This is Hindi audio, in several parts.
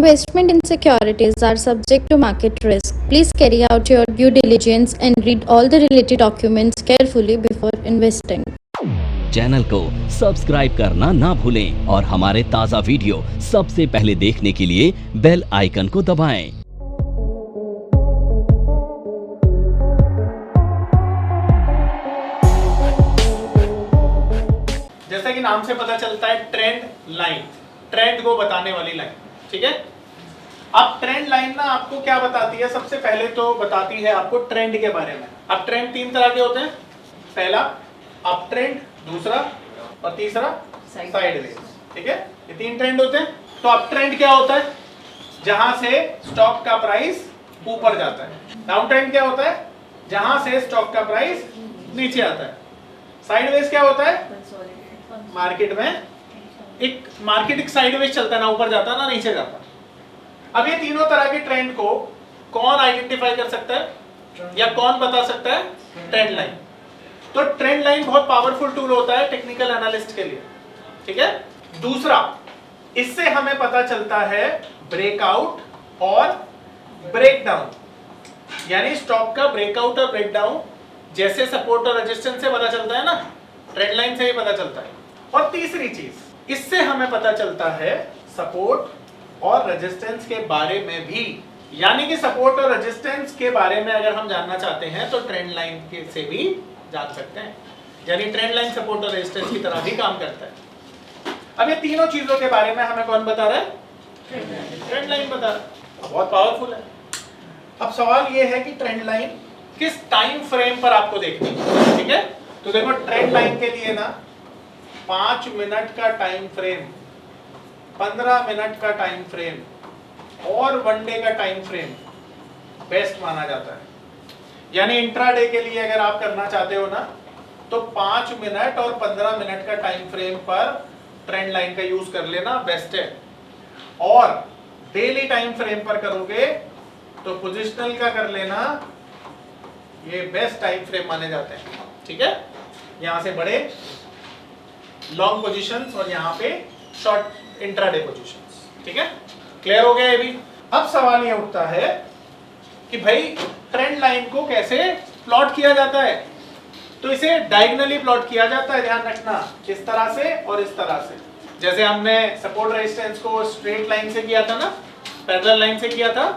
Investment in securities are subject to market risk. Please carry out your due diligence and read all the related documents carefully before investing. Channel को सब्सक्राइब करना ना भूलें और हमारे ताज़ा वीडियो सबसे पहले देखने के लिए बेल आइकन को दबाएं। जैसा कि नाम से पता चलता है ट्रेंड लाइन, ट्रेंड को बताने वाली लाइन, ठीक है। अब ट्रेंड लाइन ना आपको क्या बताती है? सबसे पहले तो बताती है आपको ट्रेंड के बारे में। अब ट्रेंड तीन तरह के होते हैं, पहला अप ट्रेंड, दूसरा और तीसरा साइडवेज, ठीक है। ये तीन ट्रेंड होते हैं। तो अप ट्रेंड क्या होता है? जहां से स्टॉक का प्राइस ऊपर जाता है। डाउन ट्रेंड क्या होता है? जहां से स्टॉक का प्राइस नीचे आता है। साइडवेज क्या होता है? मार्केट में एक साइडवेज चलता है, ना ऊपर जाता ना नीचे जाता। अब ये तीनों तरह के ट्रेंड को कौन आइडेंटिफाई कर सकता है या कौन बता सकता है? Trend line. तो ट्रेंड लाइन बहुत पावरफुल टूल होता है टेक्निकल एनालिस्ट के लिए, ठीक है। दूसरा, इससे हमें पता चलता है ब्रेकआउट और ब्रेकडाउन, यानी स्टॉक का ब्रेकआउट और ब्रेकडाउन जैसे सपोर्ट और रेजिस्टेंस से पता चलता है ना, ट्रेंड लाइन से ही पता चलता है। और तीसरी चीज, इससे हमें पता चलता है सपोर्ट और रेजिस्टेंस के बारे में भी, यानी कि सपोर्ट और रेजिस्टेंस के बारे में अगर हम जानना चाहते हैं तो ट्रेंड लाइन के से भी जान सकते हैं। यानी ट्रेंड लाइन सपोर्ट और रेजिस्टेंस की तरह भी काम करता है। अब ये तीनों चीजों के बारे में हमें कौन बता रहा है? ट्रेंड लाइन बता रहा है। बहुत पावरफुल है। अब सवाल ये है कि ट्रेंड लाइन किस टाइम फ्रेम पर आपको देखनी है, ठीक है। तो देखो, ट्रेंड लाइन के लिए ना 5 मिनट का टाइम फ्रेम, 15 मिनट का टाइम फ्रेम और वनडे का टाइम फ्रेम बेस्ट माना जाता है। यानी इंट्राडे के लिए अगर आप करना चाहते हो ना, तो 5 मिनट और 15 मिनट का टाइम फ्रेम पर ट्रेंड लाइन का यूज कर लेना बेस्ट है। और डेली टाइम फ्रेम पर करोगे तो पोजिशनल का कर लेना, ये बेस्ट टाइम फ्रेम माने जाते हैं, ठीक है। यहां से बड़े लॉन्ग पोजीशंस और यहाँ पे शॉर्ट इंट्राडे पोजीशंस, ठीक है। क्लियर हो गया ये भी। अब सवाल ये उठता है कि भाई ट्रेंड लाइन को कैसे प्लॉट किया जाता है? तो इसे डायगोनली प्लॉट किया जाता है, ध्यान रखना, इस तरह से और इस तरह से। जैसे हमने सपोर्ट रेजिस्टेंस को स्ट्रेट लाइन से किया था ना, पैरेलल लाइन से किया था,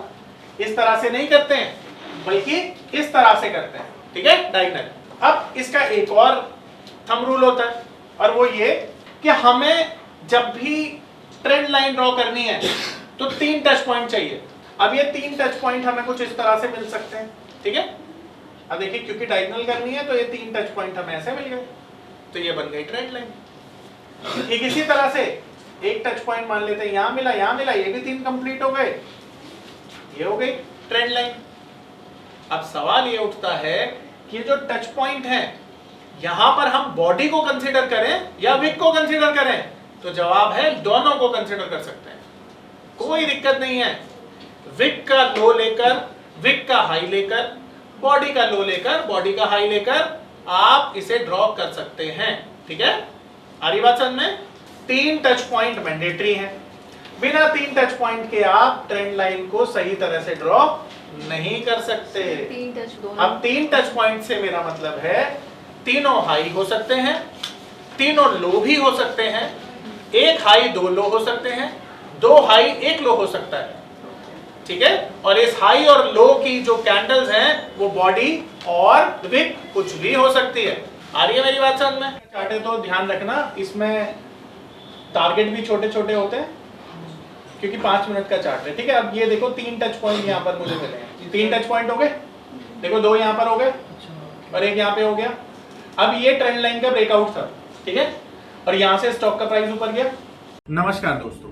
इस तरह से नहीं करते हैं, बल्कि इस तरह से करते हैं, ठीक है, डायगोनल। अब इसका एक और थंब रूल होता है, और वो ये कि हमें जब भी ट्रेंड लाइन ड्रॉ करनी है तो 3 टच पॉइंट चाहिए। अब ये 3 टच पॉइंट हमें कुछ इस तरह से मिल सकते हैं, ठीक है। अब देखिए, क्योंकि डायगोनल करनी है तो ये 3 टच पॉइंट हमें ऐसे मिल गए, तो ये बन गई ट्रेंड लाइन। ठीक इसी तरह से एक टच पॉइंट मान लेते हैं, यहां मिला, यहां मिला, ये भी 3 कंप्लीट हो गए, ये हो गई ट्रेंड लाइन। अब सवाल ये उठता है कि जो टच पॉइंट है, यहां पर हम बॉडी को कंसीडर करें या विक को कंसीडर करें? तो जवाब है दोनों को कंसीडर कर सकते हैं, कोई दिक्कत नहीं है। विक का लो लेकर, विक का हाई लेकर, बॉडी का लो लेकर, बॉडी का हाई लेकर आप इसे ड्रॉ कर सकते हैं, ठीक है। आ रही बात समझ में? 3 टच पॉइंट मैंडेटरी है। बिना 3 टच पॉइंट के आप ट्रेंड लाइन को सही तरह से ड्रॉ नहीं कर सकते। अब 3 टच पॉइंट से मेरा मतलब है तीनों हाई हो सकते हैं, तीनों लो भी हो सकते हैं, एक हाई 2 लो हो सकते हैं, 2 हाई 1 लो हो सकता है, ठीक है। और इस हाई और लो की जो कैंडल्स हैं वो बॉडी और विक कुछ भी हो सकती है। आ रही है मेरी बात समझ में? चार्ट तो ध्यान रखना, इसमें टारगेट भी छोटे छोटे होते हैं क्योंकि 5 मिनट का चार्ट है, ठीक है। अब ये देखो, 3 टच पॉइंट यहाँ पर मुझे मिले हैं, 3 टच पॉइंट हो गए, देखो 2 यहाँ पर हो गए और एक यहाँ पे हो गया। अब ये ट्रेंड लाइन का ब्रेकआउट था, ठीक है, और यहां से स्टॉक का प्राइस ऊपर गया। नमस्कार दोस्तों,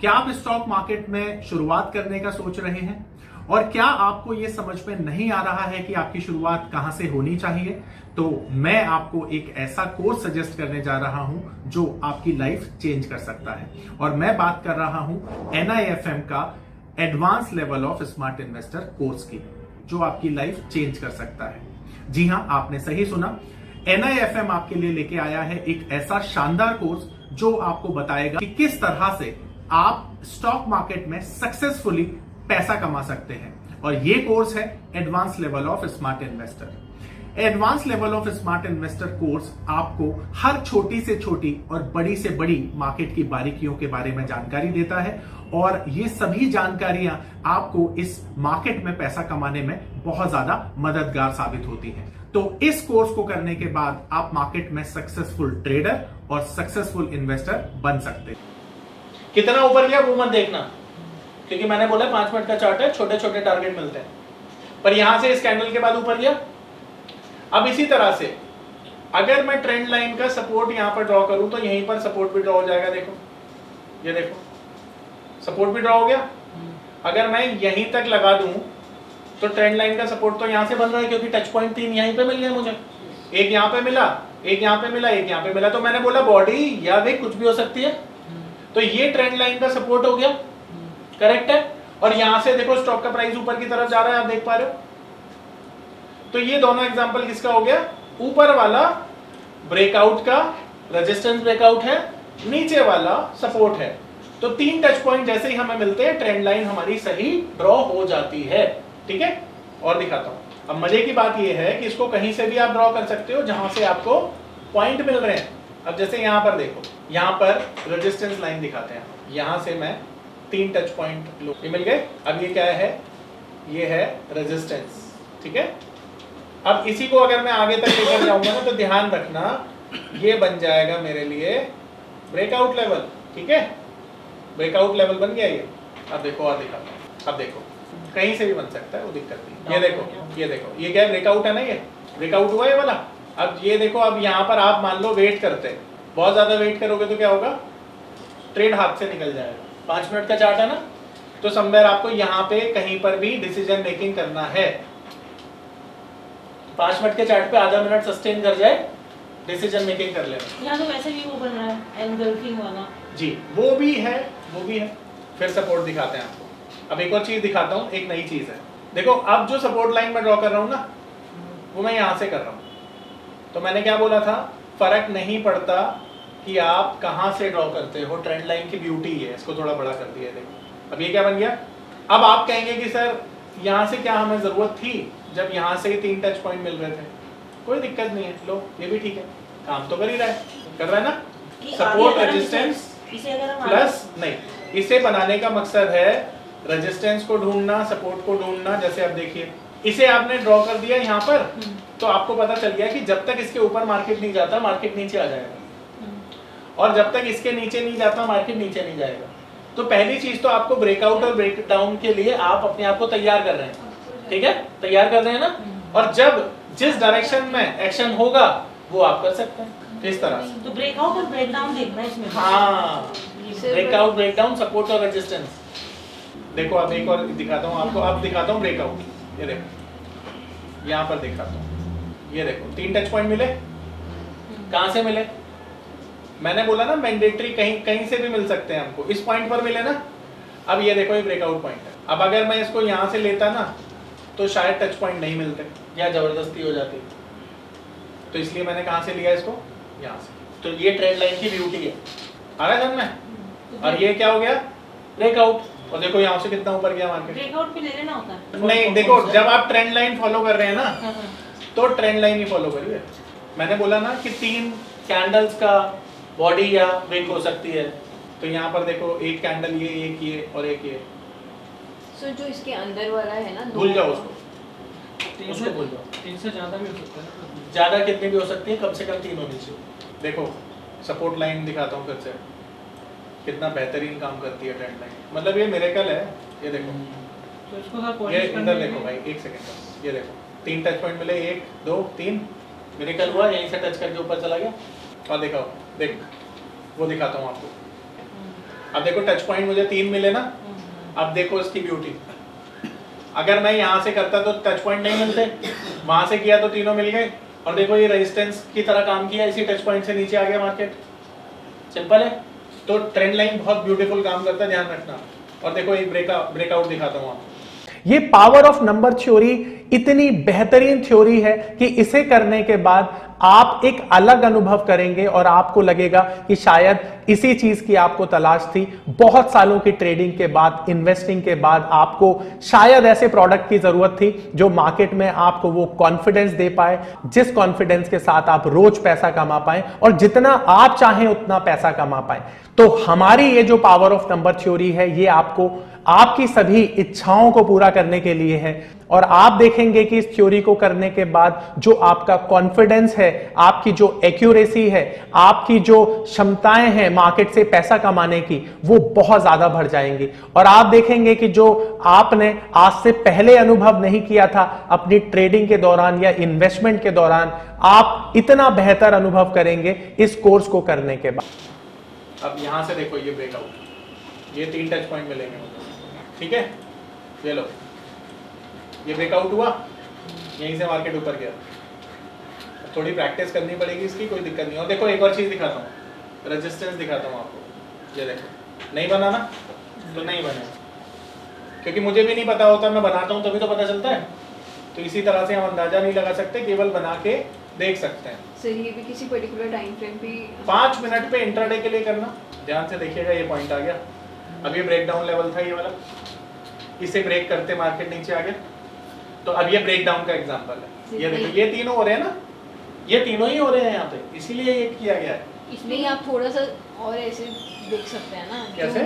क्या आप स्टॉक मार्केट में शुरुआत करने का सोच रहे हैं और क्या आपको ये समझ में नहीं आ रहा है कि आपकी शुरुआत कहां से होनी चाहिए? तो मैं आपको एक ऐसा कोर्स सजेस्ट करने जा रहा हूं जो आपकी लाइफ चेंज कर सकता है, और मैं बात कर रहा हूं NIFM का advance level of smart investor course की, जो आपकी लाइफ चेंज कर सकता है। जी हां, आपने सही सुना, NIFM आपके लिए लेके आया है एक ऐसा शानदार कोर्स जो आपको बताएगा कि किस तरह से आप स्टॉक मार्केट में सक्सेसफुली पैसा कमा सकते हैं। और ये कोर्स है advance level of smart investor. Advance level of smart investor course आपको हर छोटी से छोटी और बड़ी से बड़ी मार्केट की बारीकियों के बारे में जानकारी देता है और ये सभी जानकारियां आपको इस मार्केट में पैसा कमाने में बहुत ज्यादा मददगार साबित होती हैं। तो इस कोर्स को करने के बाद आप मार्केट में सक्सेसफुल ट्रेडर और सक्सेसफुल इन्वेस्टर बन सकते हैं। कितना ऊपर गया वो मत देखना, क्योंकि मैंने बोला 5 मिनट का चार्ट है, छोटे छोटे टारगेट मिलते हैं। पर यहां से इस कैंडल के बाद ऊपर गया। अब इसी तरह से अगर मैं ट्रेंड लाइन का सपोर्ट यहां पर ड्रॉ करूं तो यहीं पर सपोर्ट भी ड्रॉ हो जाएगा। देखो, ये देखो सपोर्ट भी ड्रॉ हो गया। अगर मैं यहीं तक लगा दूं तो ट्रेंड लाइन का सपोर्ट तो यहां से बन रहा है, क्योंकि टच पॉइंट 3 यहीं पे मिल गया मुझे। एक यहां पे मिला, एक यहां पे मिला, एक यहां पे मिला। तो मैंने बोला बॉडी या वे कुछ भी हो सकती है। तो ये ट्रेंड लाइन का सपोर्ट हो गया, करेक्ट है। और यहां से देखो स्टॉक का प्राइस ऊपर की तरफ जा रहा है, आप देख पा रहे हो। तो ये दोनों एग्जांपल किसका हो गया? ऊपर वाला ब्रेकआउट का रेजिस्टेंस ब्रेकआउट है, नीचे वाला सपोर्ट है। तो 3 टच पॉइंट जैसे ही हमें मिलते हैं ट्रेंड लाइन हमारी सही ड्रॉ हो जाती है। ठीक है, और दिखाता हूं। अब मजे की बात यह है कि इसको कहीं से भी आप ड्रॉ कर सकते हो जहां से आपको पॉइंट मिल रहे हैं। अब जैसे यहां पर देखो, यहां पर रेजिस्टेंस लाइन दिखाते हैं, यहां से मैं 3 टच पॉइंट लो, ये मिल गए। अब ये क्या है? ये है रेजिस्टेंस। ठीक है, अब इसी को अगर मैं आगे तक लेकर जाऊंगा ना तो ध्यान रखना ये बन जाएगा मेरे लिए ब्रेकआउट लेवल। ठीक है, ब्रेकआउट लेवल बन गया ये। अब देखो और दिखाता हूं। अब देखो कहीं से भी बन सकता है, वो दिक्कत नहीं। ये देखो, ये देखो, ये क्या है? ब्रेकआउट है ना, ये ब्रेकआउट हुआ है वाला। अब ये देखो, अब यहाँ पर आप मान लो वेट करते हैं, बहुत ज्यादा वेट करोगे तो क्या होगा? ट्रेड हाथ से निकल जाएगा। 5 मिनट का चार्ट है ना, तो समवेयर आपको यहाँ पे कहीं पर भी डिसीजन मेकिंग करना है। 5 मिनट के चार्ट पे आधा मिनट सस्टेन कर जाए, डिसीजन मेकिंग कर लेना। यहाँ तो वैसे भी वो बन रहा है एनगल्फिंग वाला जी, वो भी है, वो भी है। फिर सपोर्ट दिखाते हैं आपको। अब एक और चीज दिखाता हूँ, एक नई चीज है। देखो, अब जो सपोर्ट लाइन में ड्रॉ कर रहा हूँ ना, वो मैं यहाँ से कर रहा हूँ। तो मैंने क्या बोला था? फर्क नहीं पड़ता कि आप कहाँ से ड्रॉ करते हो, ट्रेंड लाइन की ब्यूटी है। इसको थोड़ा बड़ा कर दिया। देखो, अब ये क्या बन गया? अब आप कहेंगे कि सर यहाँ से क्या हमें जरूरत थी जब यहाँ से ही 3 टच पॉइंट मिल रहे थे? कोई दिक्कत नहीं है, लो ये भी ठीक है, काम तो कर ही रहा है, कर रहा है ना। सपोर्ट रेजिस्टेंस प्लस नहीं, इसे बनाने का मकसद है रेजिस्टेंस को ढूंढना, सपोर्ट को ढूंढना। जैसे आप देखिए, इसे आपने ड्रॉ कर दिया यहाँ पर, तो आपको पता चल गया कि जब तक इसके ऊपर मार्केट नहीं जाता मार्केट नीचे आ जाएगा, और जब तक इसके नीचे नहीं जाता मार्केट नीचे नहीं जाएगा। तो पहली चीज तो आपको ब्रेकआउट और ब्रेकडाउन के लिए आप अपने आप को तैयार कर रहे हैं। ठीक है, तैयार कर रहे हैं ना। और जब जिस डायरेक्शन में एक्शन होगा वो आप कर सकते हैं इस तरह से। तो ब्रेकआउट और ब्रेकडाउन देखना है इसमें। हाँ, ब्रेकआउट, ब्रेकडाउन, सपोर्ट और रेजिस्टेंस। देखो, अब एक और दिखाता हूँ आपको। अब दिखाता हूँ ब्रेकआउट। ये देखो, यहाँ पर दिखाता हूँ। ये देखो, 3 टच पॉइंट मिले। कहाँ से मिले? मैंने बोला ना मैंडेटरी, कहीं कहीं से भी मिल सकते हैं हमको। इस पॉइंट पर मिले ना। अब ये देखो, ये ब्रेकआउट पॉइंट है। अब अगर मैं इसको यहाँ से लेता ना तो शायद टच पॉइंट नहीं मिलते या जबरदस्ती हो जाती। तो इसलिए मैंने कहाँ से लिया इसको? यहाँ से। तो ये ट्रेंड लाइन की ब्यूटी है, आ रहा है समझ में। और ये क्या हो गया? ब्रेकआउट। और देखो यहाँ से कितना ऊपर गया मार्केट। ब्रेकआउट भी ले लेना होता है। नहीं, देखो, जब आप ट्रेंड लाइन फॉलो कर रहे हैं ना, तो ट्रेंड लाइन ही फॉलो करिए। मैंने बोला ना कि 3 कैंडल्स का बॉडी या विंग हो सकती है। तो यहाँ पर देखो, एक कैंडल ये, एक ये और एक ये। सो जो इसके अंदर वाला है ना, भूल जाओ उसको, 3 से ज्यादा भी हो सकता है। ज्यादा कितनी भी हो सकती है, कम से कम 3 होनी चाहिए। देखो, सपोर्ट लाइन दिखाता हूँ फिर से, कितना बेहतरीन काम करती है ट्रेंड लाइन। मतलब ये मिरेकल है। ये देखो, तो इसको सर ये इधर देखो भाई, एक सेकंड। ये देखो, 3 टच पॉइंट मिले, 1 2 3, मिरेकल हुआ। यहीं से टच करके ऊपर चला गया। और दिखाओ, देख, वो दिखाता हूँ आपको। अब देखो, टच पॉइंट मुझे 3 मिले ना। अब देखो इसकी ब्यूटी। अगर मैं यहाँ से करता तो टच पॉइंट नहीं मिलते, वहां से किया तो तीनों मिल गए। और देखो, ये रेजिस्टेंस की तरह काम किया, इसी टच पॉइंट से नीचे आ गया मार्केट। सिंपल है। तो ट्रेंड लाइन बहुत ब्यूटीफुल काम करता है, ध्यान रखना। और देखो, एक ब्रेकआउट दिखाता हूँ आपको। ये पावर ऑफ नंबर थ्योरी इतनी बेहतरीन थ्योरी है कि इसे करने के बाद आप एक अलग अनुभव करेंगे और आपको लगेगा कि शायद इसी चीज की आपको तलाश थी। बहुत सालों की ट्रेडिंग के बाद, इन्वेस्टिंग के बाद आपको शायद ऐसे प्रोडक्ट की जरूरत थी जो मार्केट में आपको वो कॉन्फिडेंस दे पाए, जिस कॉन्फिडेंस के साथ आप रोज पैसा कमा पाए और जितना आप चाहें उतना पैसा कमा पाए। तो हमारी ये जो पावर ऑफ नंबर थ्योरी है, ये आपको आपकी सभी इच्छाओं को पूरा करने के लिए है। और आप देखेंगे कि इस थ्योरी को करने के बाद जो आपका कॉन्फिडेंस है, आपकी जो एक्यूरेसी है, आपकी जो क्षमताएं हैं मार्केट से पैसा कमाने की, वो बहुत ज्यादा बढ़ जाएंगी। और आप देखेंगे कि जो आपने आज से पहले अनुभव नहीं किया था अपनी ट्रेडिंग के दौरान या इन्वेस्टमेंट के दौरान, आप इतना बेहतर अनुभव करेंगे इस कोर्स को करने के बाद। अब यहां से देखो ये ब्रेकआउट, ये 3 टच पॉइंट मिलेंगे, ठीक है। ये लो, ये ब्रेकआउट हुआ, यहीं से मार्केट ऊपर गया। थोड़ी प्रैक्टिस करनी पड़ेगी इसकी, कोई दिक्कत नहीं। और देखो एक और चीज दिखाता हूँ, रेजिस्टेंस दिखाता हूँ आपको। ये देखो, नहीं बना ना, तो नहीं बने, क्योंकि मुझे भी नहीं पता होता, मैं बनाता हूँ तभी तो पता चलता है। तो इसी तरह से हम अंदाजा नहीं लगा सकते, केवल बना के देख सकते हैं। सर ये भी किसी पर्टिकुलर टाइम फ्रेम पे 5 मिनट पे इंट्राडे के लिए करना। ध्यान से देखिएगा, ये पॉइंट आ गया। अब ये ब्रेक डाउन लेवल था, ये वाला, इसे ब्रेक करते मार्केट नीचे आ गया। तो अब ये ब्रेक डाउन का एग्जांपल है। ये देखो, ये तीनों हो रहे हैं ना, ये तीनों ही हो रहे हैं यहाँ पे, इसीलिए ये किया गया है। इसमें आप थोड़ा सा और ऐसे देख सकते हैं ना, कैसे?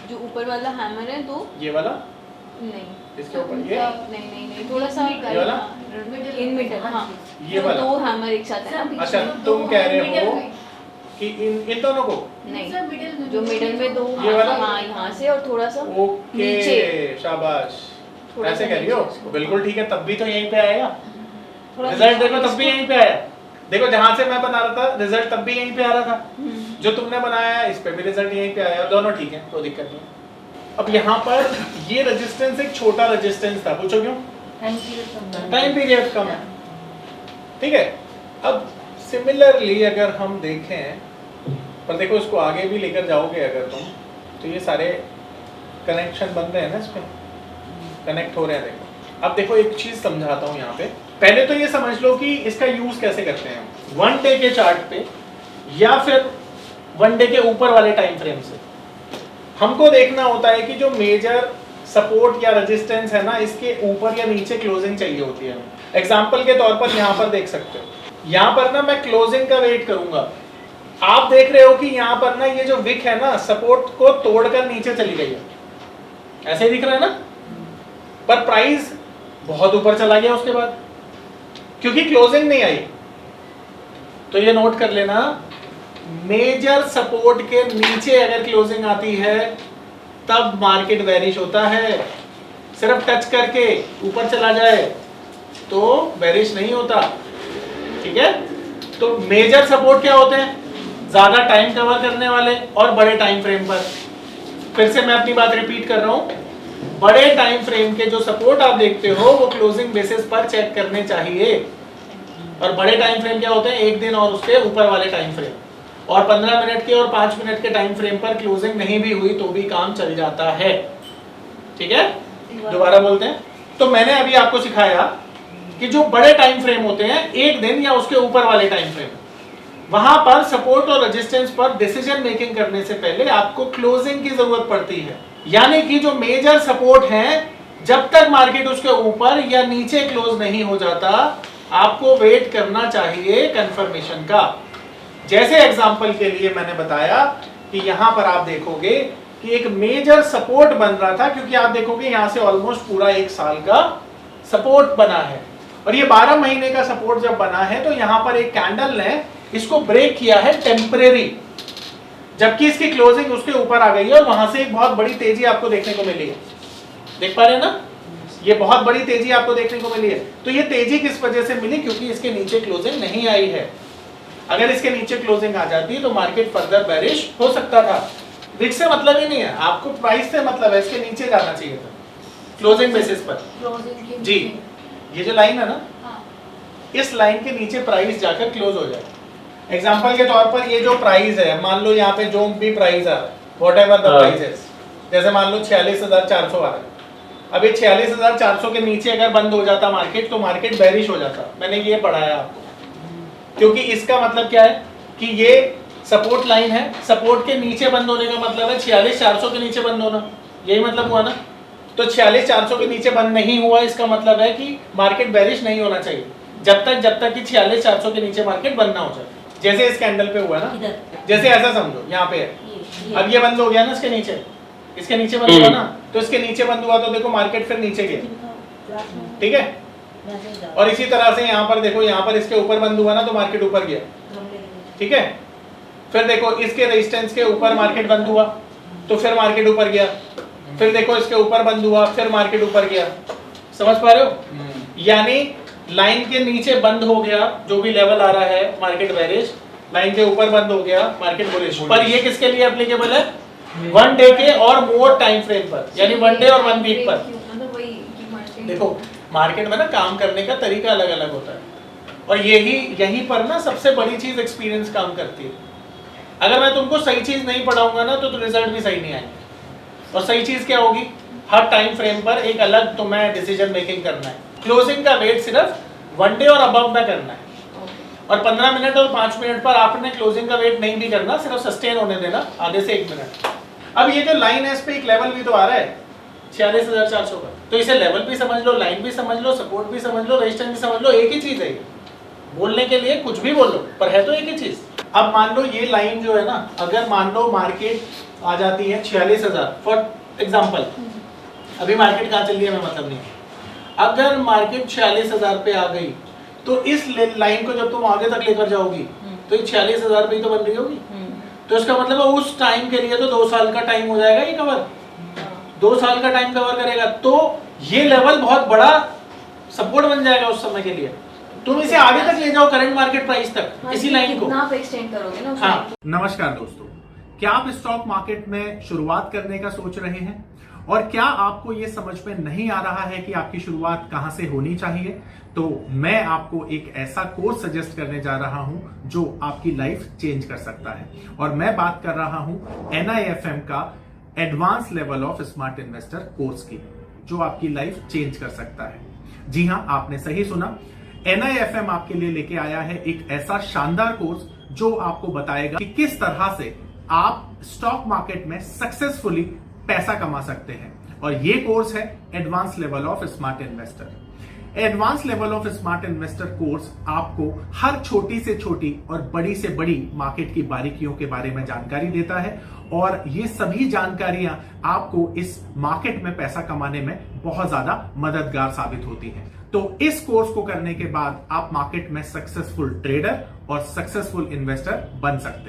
जो ऊपर वाला हैमर है, तो ये वाला नहीं, इसके ऊपर ये नहीं थोड़ा सा ये वाला, इन मिडल, हाँ ये वाला। 2 हैमर एक साथ है ना। अच्छा, तुम कह रहे हो कि इन दोनों को, नहीं, जो मिडल में 2, ये वाला? हाँ यहाँ से और थोड़ा सा ओके, नीचे, शाबाश, थोड़ा ऐसे सा कह रही हो, नीचे। बिल्कुल ठीक है। तब भी तो यहीं पे आएगा थोड़ा रिजल्ट, सा देखो तब भी यहीं पे आया। देखो जहां से मैं बना रहा था रिजल्ट तब भी यहीं पे आ रहा था, जो तुमने बनाया है इस पे भी रिजल्ट यहीं पे आया, दोनों ठीक है, कोई दिक्कत नहीं। अब यहाँ पर ये रेजिस्टेंस एक छोटा रेजिस्टेंस था, पूछो क्यों? टाइम पीरियड कम है, ठीक है। अब सिमिलरली अगर हम देखें, पर देखो इसको आगे भी लेकर जाओगे अगर तुम, तो ये सारे कनेक्शन बन रहे हैं ना, इसमें कनेक्ट हो रहे हैं। देखो अब देखो एक चीज समझाता हूँ यहाँ पे। पहले तो ये समझ लो कि इसका यूज कैसे करते हैं, 1 डे के चार्ट पे या फिर 1 डे के ऊपर वाले टाइम फ्रेम से हमको देखना होता है कि जो मेजर सपोर्ट या रेजिस्टेंस है ना, इसके ऊपर या नीचे क्लोजिंग चाहिए होती है। एग्जाम्पल के तौर पर यहाँ पर देख सकते हो, यहाँ पर ना मैं क्लोजिंग का वेट करूंगा। आप देख रहे हो कि यहाँ पर ना ये जो विक है ना, सपोर्ट को तोड़कर नीचे चली गई है, ऐसे ही दिख रहा है ना, पर प्राइस बहुत ऊपर चला गया उसके बाद, क्योंकि क्लोजिंग नहीं आई। तो ये नोट कर लेना, मेजर सपोर्ट के नीचे अगर क्लोजिंग आती है तब मार्केट वैनिश होता है। सिर्फ टच करके ऊपर चला जाए तो वैनिश नहीं होता, ठीक है। तो मेजर सपोर्ट क्या होते हैं? ज्यादा टाइम कवर करने वाले और बड़े टाइम फ्रेम पर। फिर से मैं अपनी बात रिपीट कर रहा हूं, बड़े टाइम फ्रेम के जो सपोर्ट आप देखते हो वो क्लोजिंग बेसिस पर चेक करने चाहिए। और बड़े टाइम फ्रेम क्या होते हैं? 1 दिन और उसके ऊपर वाले टाइम फ्रेम। और 15 मिनट के और 5 मिनट के टाइम फ्रेम पर क्लोजिंग नहीं भी हुई तो भी काम चल जाता है, ठीक है। दोबारा बोलते हैं, तो मैंने अभी आपको सिखाया कि जो बड़े टाइम फ्रेम होते हैं, 1 दिन या उसके ऊपर वाले टाइम फ्रेम, वहां पर सपोर्ट और रेजिस्टेंस पर डिसीजन मेकिंग करने से पहले आपको क्लोजिंग की जरूरत पड़ती है। यानी कि जो मेजर सपोर्ट है, जब तक मार्केट उसके ऊपर या नीचे क्लोज नहीं हो जाता, आपको वेट करना चाहिए कंफर्मेशन का। जैसे एग्जांपल के लिए मैंने बताया कि यहां पर आप देखोगे कि एक मेजर सपोर्ट बन रहा था, क्योंकि आप देखोगे यहां से ऑलमोस्ट पूरा 1 साल का सपोर्ट बना है। और ये 12 महीने का सपोर्ट जब बना है तो यहां पर एक कैंडल ने इसको ब्रेक किया है टेम्परेरी, जबकि इसकी क्लोजिंग उसके ऊपर आ गई है और वहां से एक बहुत बड़ी तेजी आपको देखने को मिली है। देख पा रहे हैं ना, ये बहुत बड़ी तेजी आपको देखने को मिली है। तो ये तेजी किस वजह से मिली? क्योंकि इसके नीचे क्लोजिंग नहीं आई है। अगर इसके नीचे क्लोजिंग आ जाती तो मार्केट फर्दर बेरिश हो सकता था। विक से मतलब ही नहीं है, आपको प्राइस से मतलब है, इसके नीचे जाना चाहिए था क्लोजिंग बेसिस पर। जी, ये जो लाइन है ना, इस लाइन के नीचे प्राइस जाकर क्लोज हो जाए। एग्जांपल के तौर पर ये जो प्राइस है, मान लो यहाँ पे जो भी प्राइस है, व्हाटएवर द प्राइस है, जैसे मान लो 46,400 आ रहा है। अब ये 46,400 के नीचे अगर बंद हो जाता मार्केट तो मार्केट बेरिश हो जाता। मैंने ये पढ़ाया आपको, क्योंकि इसका मतलब क्या है कि ये सपोर्ट लाइन है, सपोर्ट के नीचे बंद होने का मतलब है 46,400 के नीचे बंद होना, यही मतलब हुआ ना। तो 46,400 के नीचे बंद नहीं हुआ, इसका मतलब है कि मार्केट बेरिश नहीं होना चाहिए जब तक कि 46,400 के नीचे मार्केट बंद ना हो जाए। जैसे इस कैंडल पे हुआ ना, इधर जैसे ऐसा समझो यहाँ पे है, ये अब ये बंद हो गया ना इसके नीचे, इसके नीचे बंद हुआ ना, तो इसके नीचे बंद हुआ तो देखो मार्केट फिर नीचे गया, ठीक है। और इसी तरह से यहाँ पर देखो, यहाँ पर इसके ऊपर बंद हुआ ना तो मार्केट ऊपर गया, ठीक है। फिर देखो इसके रेजिस्टेंस के ऊपर मार्केट बंद हुआ तो फिर मार्केट ऊपर गया, फिर देखो इसके ऊपर बंद हुआ फिर मार्केट ऊपर गया, समझ पा रहे हो। यानी लाइन के नीचे बंद हो गया जो भी लेवल आ रहा है मार्केट बेरिश, लाइन के ऊपर बंद हो गया मार्केट बुलिश। पर ये किसके लिए एप्लीकेबल है? 1 डे के और मोर टाइम फ्रेम पर, यानी 1 डे और 1 वीक पर। मतलब वही कि मार्केट देखो मार्केट में ना काम करने का तरीका अलग अलग होता है, और यही पर ना सबसे बड़ी चीज एक्सपीरियंस काम करती है। अगर मैं तुमको सही चीज नहीं पढ़ाऊंगा ना तो रिजल्ट भी सही नहीं आएंगे। और सही चीज क्या होगी? हर टाइम फ्रेम पर एक अलग तुम्हें डिसीजन मेकिंग करना है। क्लोजिंग का वेट सिर्फ 1 डे और अबव में करना है, और 15 मिनट और 5 मिनट पर आपने क्लोजिंग का वेट नहीं भी करना, सिर्फ सस्टेन होने देना आधे से 1 मिनट। अब ये जो लाइन है इस पे एक लेवल भी तो आ रहा है 46,400 का, तो इसे लेवल भी समझ लो, लाइन भी समझ लो, सपोर्ट भी समझ लो, रेजिस्टेंस भी समझ लो, एक ही चीज है ये। बोलने के लिए कुछ भी बोलो पर है तो एक ही चीज। अब मान लो ये लाइन जो है ना, अगर मान लो मार्केट आ जाती है 46,000 फॉर एग्जाम्पल, अभी मार्केट कहाँ चल रही है हमें मतलब नहीं, अगर मार्केट 46,000 पे आ गई तो इस लाइन को जब तुम आगे तक लेकर जाओगी तो ये 46,000 पे ही तो बन रही होगी। तो इसका मतलब उस टाइम के लिए तो 2 साल का टाइम हो जाएगा ये कवर, 2 साल का टाइम कवर करेगा, तो ये लेवल बहुत बड़ा सपोर्ट बन जाएगा उस समय के लिए। तुम इसे आगे तक ले जाओ करंट मार्केट प्राइस तक, इसी लाइन को। कितना पे एक्सटेंड करोगे ना उस हाँ। लाइन को। नमस्कार दोस्तों, क्या आप स्टॉक मार्केट में शुरुआत करने का सोच रहे हैं और क्या आपको ये समझ में नहीं आ रहा है कि आपकी शुरुआत कहां से होनी चाहिए? तो मैं आपको एक ऐसा कोर्स सजेस्ट करने जा रहा हूं जो आपकी लाइफ चेंज कर सकता है, और मैं बात कर रहा हूं NIFM का advance level of smart investor course की, जो आपकी लाइफ चेंज कर सकता है। जी हां, आपने सही सुना, NIFM आपके लिए लेके आया है एक ऐसा शानदार कोर्स जो आपको बताएगा कि किस तरह से आप स्टॉक मार्केट में सक्सेसफुली पैसा कमा सकते हैं। और ये कोर्स है advance level of smart investor. Advance level of smart investor course आपको हर छोटी से छोटी और बड़ी से बड़ी मार्केट की बारीकियों के बारे में जानकारी देता है, और ये सभी जानकारियां आपको इस मार्केट में पैसा कमाने में बहुत ज्यादा मददगार साबित होती हैं। तो इस कोर्स को करने के बाद आप मार्केट में सक्सेसफुल ट्रेडर और सक्सेसफुल इन्वेस्टर बन सकते हैं।